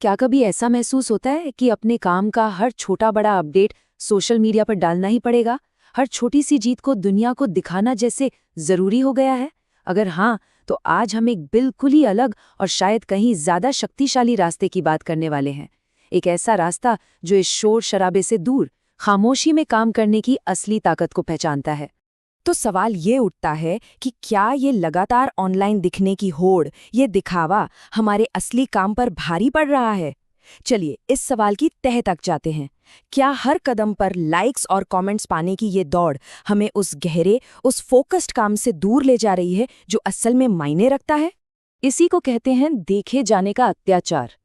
क्या कभी ऐसा महसूस होता है कि अपने काम का हर छोटा बड़ा अपडेट सोशल मीडिया पर डालना ही पड़ेगा? हर छोटी सी जीत को दुनिया को दिखाना जैसे जरूरी हो गया है? अगर हाँ, तो आज हम एक बिल्कुल ही अलग और शायद कहीं ज्यादा शक्तिशाली रास्ते की बात करने वाले हैं। एक ऐसा रास्ता जो इस शोर शराबे से दूर खामोशी में काम करने की असली ताकत को पहचानता है। तो सवाल ये उठता है कि क्या ये लगातार ऑनलाइन दिखने की होड़, ये दिखावा हमारे असली काम पर भारी पड़ रहा है? चलिए इस सवाल की तह तक जाते हैं। क्या हर कदम पर लाइक्स और कमेंट्स पाने की ये दौड़ हमें उस गहरे, उस फोकस्ड काम से दूर ले जा रही है जो असल में मायने रखता है? इसी को कहते हैं देखे जाने का अत्याचार।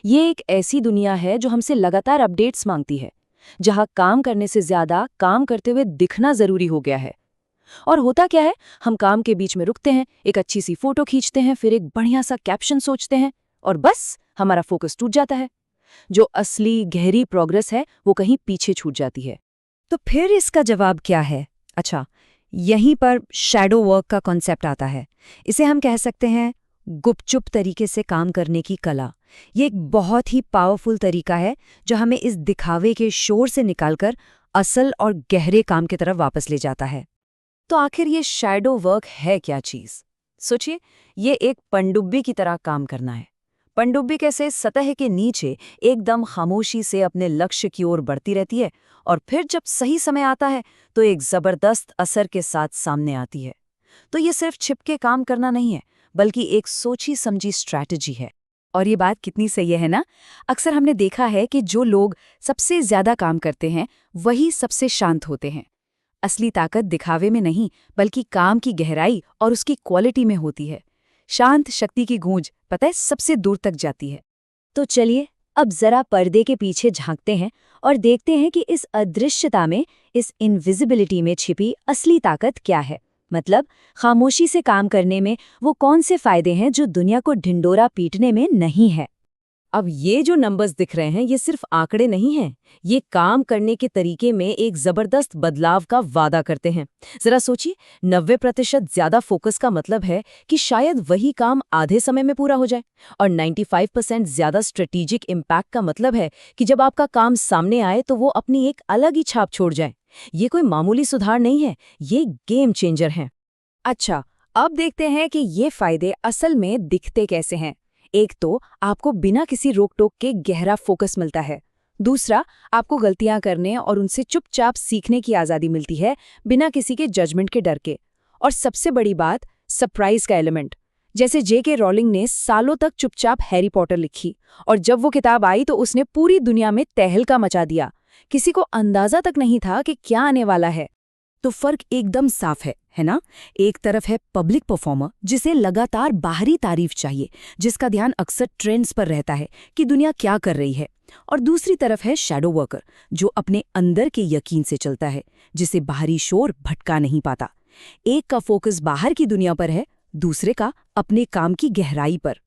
ये एक ऐसी दुनिया है जो हमसे लगातार अपडेट्स मांगती है, जहां काम करने से ज्यादा काम करते हुए दिखना जरूरी हो गया है। और होता क्या है, हम काम के बीच में रुकते हैं, एक अच्छी सी फोटो खींचते हैं, फिर एक बढ़िया सा कैप्शन सोचते हैं और बस हमारा फोकस टूट जाता है। जो असली गहरी प्रोग्रेस है वो कहीं पीछे छूट जाती है। तो फिर इसका जवाब क्या है? अच्छा, यहीं पर शैडो वर्क का कॉन्सेप्ट आता है। इसे हम कह सकते हैं गुपचुप तरीके से काम करने की कला। ये एक बहुत ही पावरफुल तरीका है जो हमें इस दिखावे के शोर से निकालकर असल और गहरे काम की तरफ वापस ले जाता है। तो आखिर ये शैडो वर्क है क्या चीज? सोचिए, ये एक पनडुब्बी की तरह काम करना है। पनडुब्बी कैसे सतह के नीचे एकदम खामोशी से अपने लक्ष्य की ओर बढ़ती रहती है और फिर जब सही समय आता है तो एक जबरदस्त असर के साथ सामने आती है। तो ये सिर्फ छिपके काम करना नहीं है, बल्कि एक सोची समझी स्ट्रैटेजी है। और ये बात कितनी सही है ना? अक्सर हमने देखा है कि जो लोग सबसे ज्यादा काम करते हैं वही सबसे शांत होते हैं। असली ताकत दिखावे में नहीं, बल्कि काम की गहराई और उसकी क्वालिटी में होती है। शांत शक्ति की गूंज, पता है, सबसे दूर तक जाती है। तो चलिए अब जरा पर्दे के पीछे झांकते हैं और देखते हैं कि इस अदृश्यता में, इस इनविजिबिलिटी में छिपी असली ताकत क्या है। मतलब खामोशी से काम करने में वो कौन से फायदे हैं जो दुनिया को ढिंडोरा पीटने में नहीं है। अब ये जो नंबर्स दिख रहे हैं, ये सिर्फ आंकड़े नहीं हैं, ये काम करने के तरीके में एक जबरदस्त बदलाव का वादा करते हैं। जरा सोचिए, 90% ज्यादा फोकस का मतलब है कि शायद वही काम आधे समय में पूरा हो जाए, और 95% ज्यादा स्ट्रेटेजिक इम्पैक्ट का मतलब है कि जब आपका काम सामने आए तो वो अपनी एक अलग ही छाप छोड़ जाए। ये कोई मामूली सुधार नहीं है, ये गेम चेंजर है। अच्छा, अब देखते हैं कि ये फायदे असल में दिखते कैसे हैं। एक तो आपको बिना किसी रोक टोक के गहरा फोकस मिलता है। दूसरा, आपको गलतियां करने और उनसे चुपचाप सीखने की आज़ादी मिलती है, बिना किसी के जजमेंट के डर के। और सबसे बड़ी बात, सरप्राइज का एलिमेंट। जैसे J.K. रॉलिंग ने सालों तक चुपचाप हैरी पॉटर लिखी, और जब वो किताब आई तो उसने पूरी दुनिया में तहलका मचा दिया। किसी को अंदाजा तक नहीं था कि क्या आने वाला है। तो फर्क एकदम साफ है ना? एक तरफ है पब्लिक परफॉर्मर, जिसे लगातार बाहरी तारीफ चाहिए, जिसका ध्यान अक्सर ट्रेंड्स पर रहता है कि दुनिया क्या कर रही है। और दूसरी तरफ है शैडो वर्कर, जो अपने अंदर के यकीन से चलता है, जिसे बाहरी शोर भटका नहीं पाता। एक का फोकस बाहर की दुनिया पर है, दूसरे का अपने काम की गहराई पर।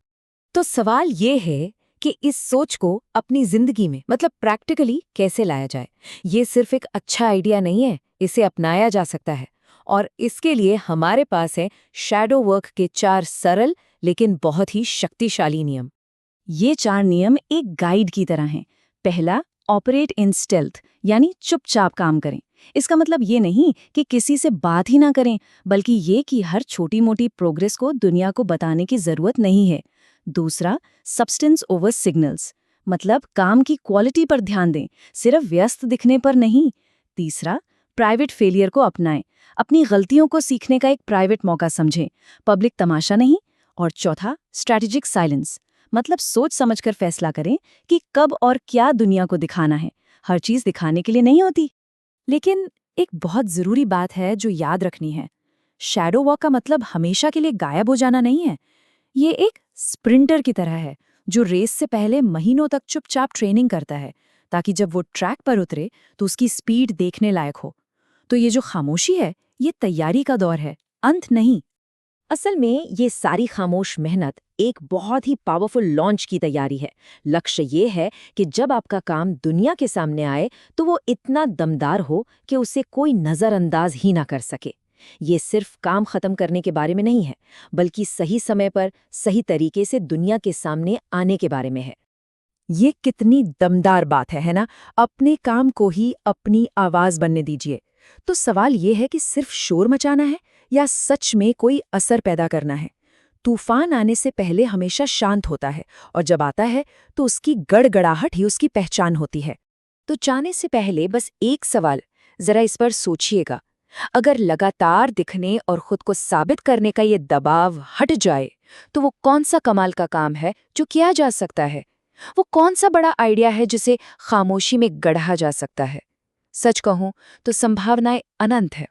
तो सवाल ये है कि इस सोच को अपनी जिंदगी में, मतलब प्रैक्टिकली, कैसे लाया जाए। ये सिर्फ एक अच्छा आइडिया नहीं है, इसे अपनाया जा सकता है। और इसके लिए हमारे पास है शैडो वर्क के 4 सरल लेकिन बहुत ही शक्तिशाली नियम। ये 4 नियम एक गाइड की तरह हैं। पहला, ऑपरेट इन स्टेल्थ, यानी चुपचाप काम करें। इसका मतलब ये नहीं कि किसी से बात ही ना करें, बल्कि ये कि हर छोटी मोटी प्रोग्रेस को दुनिया को बताने की जरूरत नहीं है। दूसरा, सब्सटेंस ओवर सिग्नल्स, मतलब काम की क्वालिटी पर ध्यान दें, सिर्फ व्यस्त दिखने पर नहीं। तीसरा, प्राइवेट फेलियर को अपनाएं, अपनी गलतियों को सीखने का एक प्राइवेट मौका समझें, पब्लिक तमाशा नहीं। और चौथा, स्ट्रैटेजिक साइलेंस, मतलब सोच समझकर फैसला करें कि कब और क्या दुनिया को दिखाना है। हर चीज दिखाने के लिए नहीं होती। लेकिन एक बहुत जरूरी बात है जो याद रखनी है। शैडो वॉक का मतलब हमेशा के लिए गायब हो जाना नहीं है। ये एक स्प्रिंटर की तरह है, जो रेस से पहले महीनों तक चुपचाप ट्रेनिंग करता है, ताकि जब वो ट्रैक पर उतरे तो उसकी स्पीड देखने लायक हो। तो ये जो खामोशी है, ये तैयारी का दौर है, अंत नहीं। असल में ये सारी खामोश मेहनत एक बहुत ही पावरफुल लॉन्च की तैयारी है। लक्ष्य ये है कि जब आपका काम दुनिया के सामने आए तो वो इतना दमदार हो कि उसे कोई नज़रअंदाज ही ना कर सके। ये सिर्फ काम खत्म करने के बारे में नहीं है, बल्कि सही समय पर सही तरीके से दुनिया के सामने आने के बारे में है। ये कितनी दमदार बात है ना? अपने काम को ही अपनी आवाज बनने दीजिए। तो सवाल ये है कि सिर्फ शोर मचाना है या सच में कोई असर पैदा करना है? तूफान आने से पहले हमेशा शांत होता है और जब आता है तो उसकी गड़गड़ाहट ही उसकी पहचान होती है। तो जाने से पहले बस एक सवाल, जरा इस पर सोचिएगा। अगर लगातार दिखने और खुद को साबित करने का ये दबाव हट जाए, तो वो कौन सा कमाल का काम है जो किया जा सकता है? वो कौन सा बड़ा आइडिया है जिसे खामोशी में गढ़ा जा सकता है? सच कहूं तो संभावनाएं अनंत है।